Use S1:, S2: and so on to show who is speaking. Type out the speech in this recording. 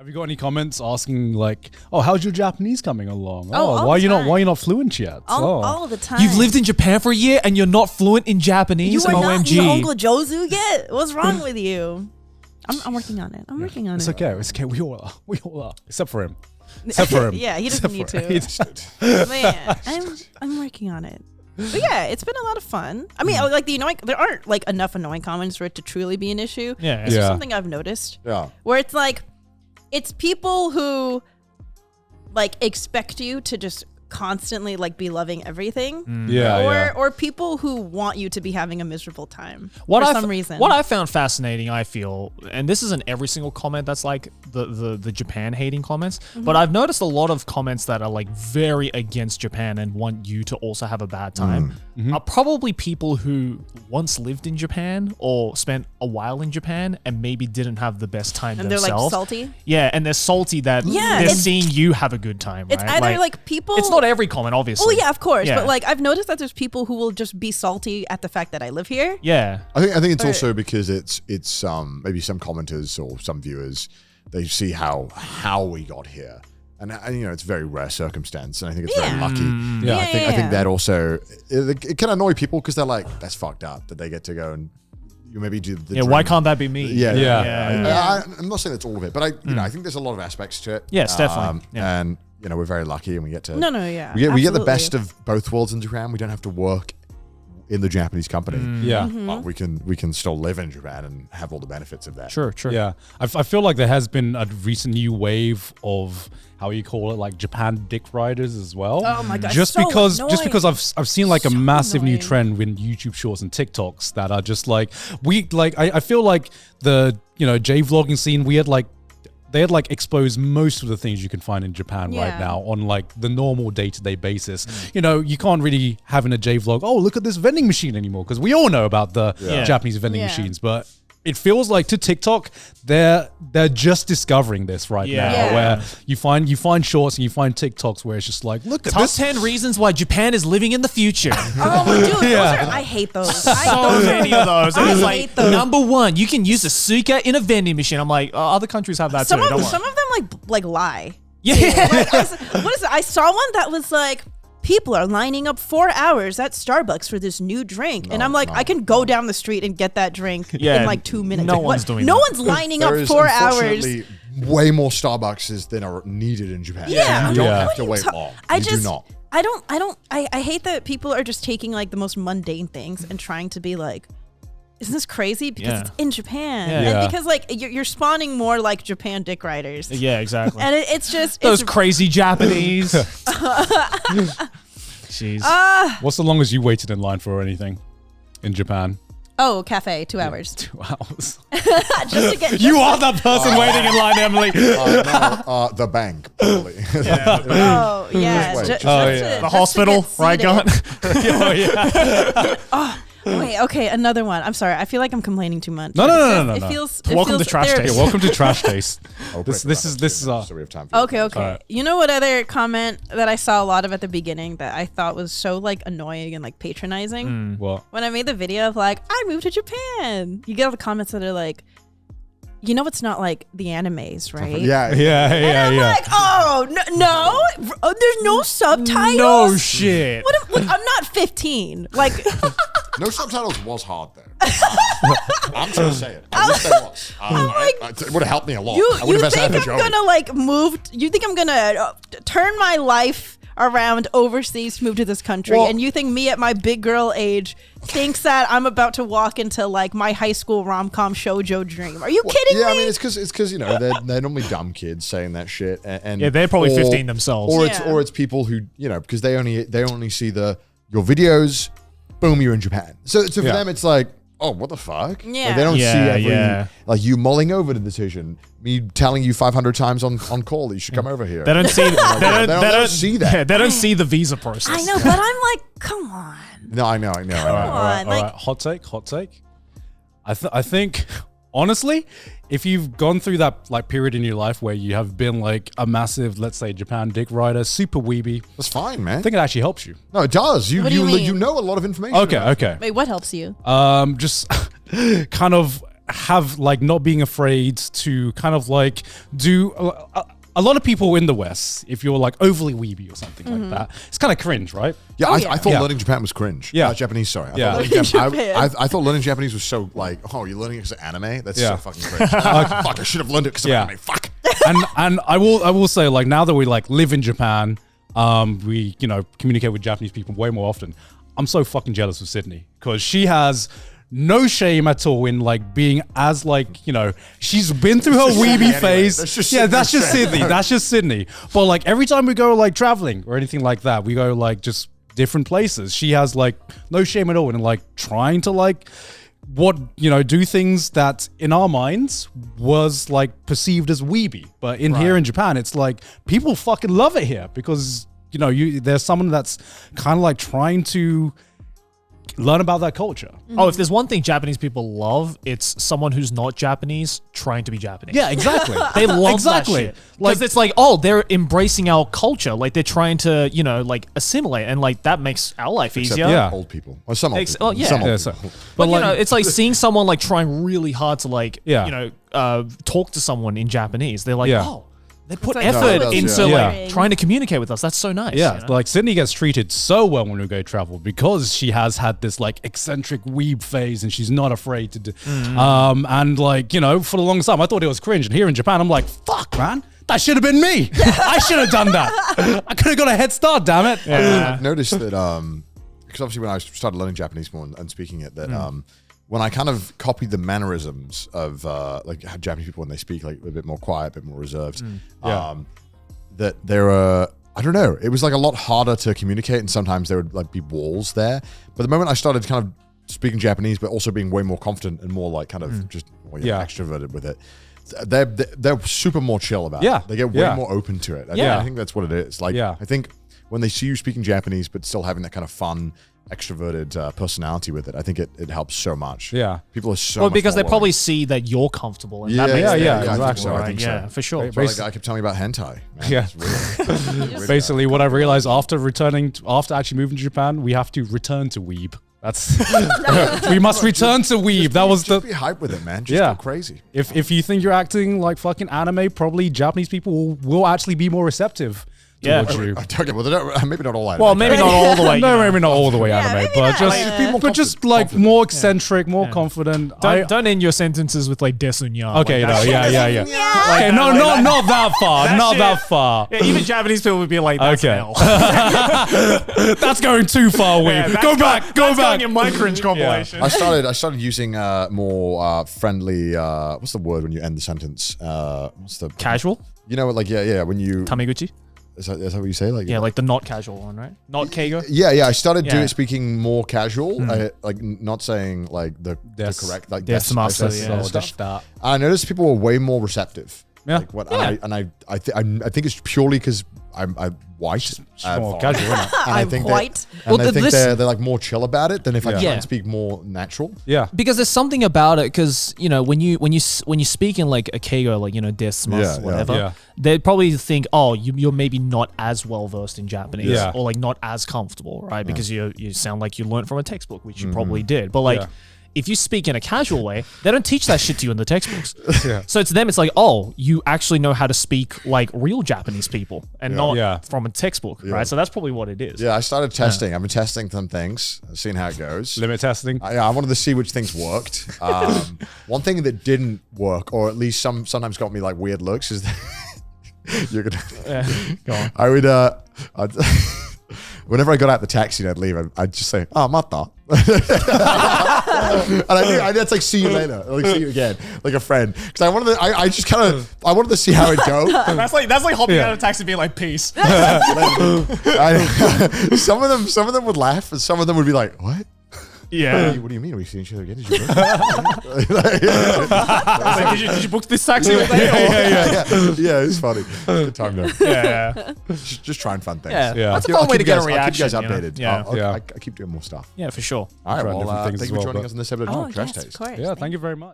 S1: Have you got any comments asking like, "Oh, how's your Japanese coming along?
S2: Oh,
S1: why you not fluent yet?"
S2: All the time.
S3: You've lived in Japan for a year and you're not fluent in Japanese.
S2: You are not
S3: OMG.
S2: Uncle Jozu yet. What's wrong with you? I'm working on it. I'm working on
S1: It's
S2: it.
S1: okay. It's okay. We all are. Except for him. Except for him.
S2: Yeah, he doesn't need
S1: Except for
S2: to.
S1: him.
S2: Man, I'm working on it. But yeah, it's been a lot of fun. I mean, like the annoying, there aren't like enough annoying comments for it to truly be an issue.
S3: Yeah.
S2: It's just something I've noticed.
S4: Yeah.
S2: Where it's like, it's people who like expect you to just constantly like be loving everything. Or people who want you to be having a miserable time for some reason.
S3: What I found fascinating, I feel, and this isn't every single comment that's like the Japan hating comments, but I've noticed a lot of comments that are like very against Japan and want you to also have a bad time are probably people who once lived in Japan or spent a while in Japan and maybe didn't have the best time
S2: and
S3: themselves.
S2: they're like salty.
S3: Yeah, and they're salty that they're seeing you have a good time, right?
S2: It's either like people...
S3: It's not every comment, obviously.
S2: Well, yeah, of course.
S3: Yeah.
S2: But like, I've noticed that there's people who will just be salty at the fact that I live here.
S3: Yeah.
S4: I think it's also because it's maybe some commenters or some viewers, they see how we got here. And you know, it's a very rare circumstance, and I think it's very lucky. I think that also it can annoy people because they're like, that's fucked up that they get to go and you maybe do the dream.
S3: Why can't that be me?
S4: I'm not saying that's all of it, but I think there's a lot of aspects to it.
S3: Yes, definitely.
S4: And you know, we're very lucky, and we get to we get the best of both worlds in Japan. We don't have to work in the Japanese company. But we can still live in Japan and have all the benefits of that.
S3: Sure.
S1: Yeah, I feel like there has been a recent new wave of how you call it, like Japan dick riders as well.
S2: Oh my god!
S1: Just
S2: so
S1: because
S2: annoying.
S1: I've seen like a massive new
S2: annoying.
S1: trend with YouTube Shorts and TikToks that are just like I feel like the J vlogging scene they had like exposed most of the things you can find in Japan right now on like the normal day-to-day basis. You know, you can't really have in a J vlog, oh, look at this vending machine anymore, because we all know about the Japanese vending machines, but it feels like to TikTok, they're just discovering this right now, where you find shorts and you find TikToks where it's just like, look at
S3: Top
S1: this.
S3: 10 reasons why Japan is living in the future.
S2: Oh, dude, I hate those.
S3: So many of those. And
S2: I
S3: it's
S2: hate
S3: like,
S2: those.
S3: number one, you can use a suica in a vending machine. I'm like, other countries have that
S2: Some
S3: too.
S2: of
S3: Don't worry.
S2: them like lie.
S3: Yeah.
S2: Like, what is it? I saw one that was like, people are lining up 4 hours at Starbucks for this new drink. And I'm like, I can go down the street and get that drink in like 2 minutes.
S3: No
S2: Like,
S3: one's doing
S2: No
S3: that.
S2: one's lining
S4: There
S2: up
S4: is
S2: 4 hours.
S4: unfortunately way more Starbucks than are needed in Japan.
S2: Yeah.
S4: You don't
S1: Yeah.
S4: have to wait long.
S2: I
S4: You do not.
S2: I hate that people are just taking like the most mundane things and trying to be like, isn't this crazy? Because it's in Japan.
S1: Yeah.
S2: And because like you're spawning more like Japan dick riders.
S3: Yeah, exactly.
S2: And it's just
S3: Those crazy Japanese. Jeez.
S1: What's the longest you waited in line for anything in Japan?
S2: Oh, cafe, 2 hours.
S1: 2 hours.
S2: Just to get
S1: You are that person waiting in line, Emily.
S4: The bank, probably.
S2: Oh, yeah.
S4: Wait,
S3: The hospital, right, Gun?
S1: Oh, yeah.
S2: Wait, okay, another one. I'm sorry. I feel like I'm complaining too much.
S1: No.
S2: It feels
S3: Welcome to Trash
S2: therapy-
S3: Taste.
S1: Yeah, welcome to Trash Taste.
S4: Oh,
S1: This
S4: quick,
S1: is
S4: so we have time for
S2: Okay.
S1: Alright.
S2: You know what other comment that I saw a lot of at the beginning that I thought was so like annoying and like patronizing?
S1: What?
S2: When I made the video of like, I moved to Japan. You get all the comments that are like, you know, it's not like the animes, right?
S4: Yeah.
S2: And I'm like, oh, there's no subtitles.
S3: No shit.
S2: Look, I'm not 15. Like,
S4: No subtitles was hard though. I'm just gonna say it. I wish there was. It would have helped me a lot.
S2: you
S4: I would have
S2: think
S4: invested
S2: I'm gonna like move? You think I'm gonna turn my life around overseas to move to this country,
S4: Well-
S2: and you think me at my big girl age thinks that I'm about to walk into like my high school rom-com shoujo dream? Are you kidding
S4: Yeah,
S2: me?
S4: I mean it's because you know they're normally dumb kids saying that shit, and
S3: Yeah, they're probably 15 themselves.
S4: or it's people who because they only see your videos, boom, you're in Japan. So for them it's like, oh, what the fuck?
S2: Yeah.
S4: Like, they don't see
S3: Yeah.
S4: like you mulling over the decision, me telling you 500 times on call that you should come over here.
S3: They don't see. They don't
S4: see that.
S3: Yeah, they don't see the visa process.
S2: I know, but I'm like, come on.
S4: No, I know.
S2: Come
S1: All
S2: on, like,
S1: right. Hot take. I think, honestly, if you've gone through that like period in your life where you have been like a massive, let's say, Japan dick rider, super weeby,
S4: That's fine, man.
S1: I think it actually helps you.
S4: No, it does.
S2: What do you mean?
S4: You know a lot of information.
S1: Okay,
S4: about it.
S1: okay.
S2: wait, what helps you?
S1: Just kind of have like not being afraid to kind of like do a lot of people in the West, if you're like overly weeby or something like that, it's kind of cringe, right?
S4: Yeah, I thought learning Japan was cringe.
S1: Yeah.
S4: Japanese, sorry.
S2: Japan.
S4: I thought learning Japanese was so like, oh, you're learning it because of anime? That's so fucking cringe. Fuck, I should have learned it because of anime. Fuck.
S1: And I will say, like, now that we like live in Japan, we, you know, communicate with Japanese people way more often. I'm so fucking jealous of Sydney because she has no shame at all in like being as like, you know, she's been through her weeby phase. That's just Sydney. That's just Sydney. But like every time we go like traveling or anything like that, we go like just different places. She has like no shame at all in like trying to like do things that in our minds was like perceived as weeby. But here in Japan, it's like people fucking love it here because, you know, there's someone that's kind of like trying to learn about that culture.
S3: Oh, if there's one thing Japanese people love, it's someone who's not Japanese trying to be Japanese.
S1: Yeah, exactly.
S3: They love that shit. Because it's like, oh, they're embracing our culture. Like they're trying to, you know, like assimilate, and like that makes our life easier.
S4: Old people. Or some old people.
S3: But you know, it's like seeing someone like trying really hard to like, you know, talk to someone in Japanese. They're like, oh, they put effort into like trying to communicate with us. That's so nice.
S1: Yeah,
S3: you know?
S1: like Sydney gets treated so well when we go travel because she has had this like eccentric weeb phase and she's not afraid to do. And like, you know, for the longest time I thought it was cringe, and here in Japan I'm like, fuck, man, that should have been me. I should have done that. I could have got a head start, damn it.
S4: I've noticed that because obviously when I started learning Japanese more and speaking it, that when I kind of copied the mannerisms of like how Japanese people when they speak, like a bit more quiet, a bit more reserved, that there are, I don't know, it was like a lot harder to communicate, and sometimes there would like be walls there. But the moment I started kind of speaking Japanese, but also being way more confident and more like kind of just extroverted with it, they're super more chill about it. They get way more open to it. I think that's what it is. Like, I think when they see you speaking Japanese, but still having that kind of fun, extroverted personality with it, I think it helps so much.
S1: Yeah,
S4: people are so
S3: well
S4: much
S3: because
S4: more
S3: they probably see that you're comfortable, and that makes
S1: exactly.
S4: I think so.
S3: Yeah, for sure.
S4: I kept telling me about hentai. Man,
S1: yeah, basically, what I realized after actually moving to Japan, we have to return to Weeb. That's we must return to Weeb. That was
S4: just be hype with it, man. Just go crazy.
S1: If you think you're acting like fucking anime, probably Japanese people will actually be more receptive.
S4: Okay, well, maybe not all anime.
S3: Well, maybe not all the way.
S1: No, maybe not all the way anime, but just like more eccentric, more confident.
S3: Don't end your sentences with like desunya.
S1: Okay,
S3: like,
S1: okay, no, not that far, not that far.
S3: Yeah, even Japanese people would be like, that's hell.
S1: That's going too far, Weeb. Go back.
S3: Going in my cringe compilation.
S4: I started using more friendly. What's the word when you end the sentence? What's the
S3: casual?
S4: You know what? Like when you
S3: Tameguchi.
S4: Is that what you say? Like
S3: like the not casual one, right? Not keigo.
S4: Yeah. I started speaking more casual, like not saying like the correct like stuff. I noticed people were way more receptive.
S1: Yeah.
S4: Like what I think it's purely because I'm white.
S1: More casual, isn't it?
S2: I'm white.
S4: And I think they're like more chill about it than if I try and speak more natural.
S1: Yeah.
S3: Because there's something about it. Because you know when you speak in like a keigo, like desu whatever, they'd probably think, oh, you're maybe not as well versed in Japanese, or like not as comfortable, right? Because you sound like you learned from a textbook, which you probably did, but like. If you speak in a casual way, they don't teach that shit to you in the textbooks. So to them, it's like, oh, you actually know how to speak like real Japanese people and not from a textbook, right? So that's probably what it is.
S4: Yeah, I started testing. I've been testing some things, seeing how it goes.
S1: Limit testing.
S4: I wanted to see which things worked. One thing that didn't work, or at least sometimes got me like weird looks, is that you're gonna.
S3: Go on.
S4: I would. Whenever I got out the taxi and I'd leave, I'd just say, "Oh, mata," and that's like see you later, like see you again, like a friend. Because I wanted to see how it go.
S3: that's like hopping out of a taxi and being like, "Peace."
S4: Some of them would laugh, and some of them would be like, "What?"
S3: Yeah.
S4: What do you mean? Are we seeing each other again? Did
S3: you book this taxi?
S4: Yeah, it's funny. Good time though.
S3: Yeah.
S4: Just trying fun things.
S3: Yeah. That's a fun way to get a reaction.
S4: I'll keep you guys updated. I keep doing more stuff.
S3: Yeah, for sure.
S4: All right. Well, thank you for joining us on this episode of Trash Taste.
S2: Of course.
S1: Yeah, thank you very much.